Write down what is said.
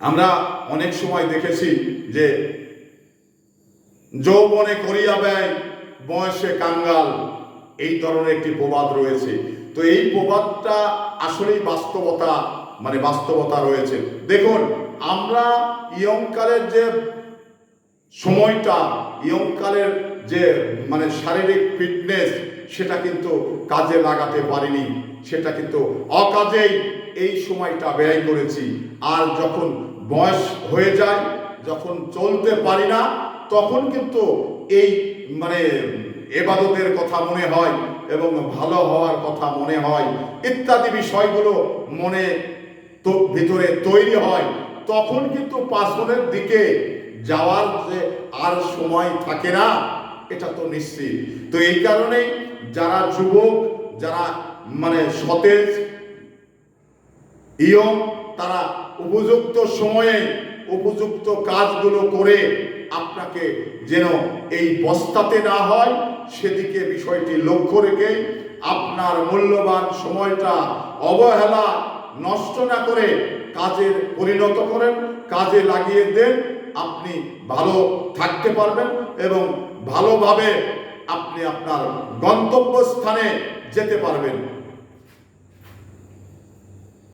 আমরা অনেক সময় দেখেছি যে যৌবনে করিয়া ব্যয় বয়সে কাঙ্গাল, এই ধরনের একটি প্রবাদ রয়েছে। তো এই প্রবাদটা আসলেই বাস্তবতা রয়েছে। দেখুন, আমরা ইয়ংকালের যে সময়টা, ইয়ংকালের যে শারীরিক ফিটনেস, সেটা কিন্তু কাজে লাগাতে পারিনি, সেটা কিন্তু অকাজেই এই সময়টা ব্যয় করেছি। আর যখন বয়স হয়ে যায়, যখন চলতে পারি না, তখন কিন্তু এই এবাদতের কথা মনে হয় এবং ভালো হওয়ার কথা মনে হয়, ইত্যাদি বিষয়গুলো মনে তো ভিতরে তৈরি হয়। তখন কিন্তু পাছনের দিকে যাওয়ার যে আর সময় থাকে না, এটা তো নিশ্চিত। তো এই কারণেই যারা যুবক, যারা সতেজ ইয়ং, তারা উপযুক্ত সময়ে উপযুক্ত কাজগুলো করে আপনাকে যেন এই পস্তাতে না হয়, সেদিকে বিষয়টি লক্ষ্য রেখে আপনার মূল্যবান সময়টা অবহেলা নষ্ট না করে কাজে পরিণত করেন, কাজে লাগিয়ে দেন। আপনি ভালো থাকতে পারবেন এবং ভালোভাবে আপনি আপনার গন্তব্যস্থানে যেতে পারবেন।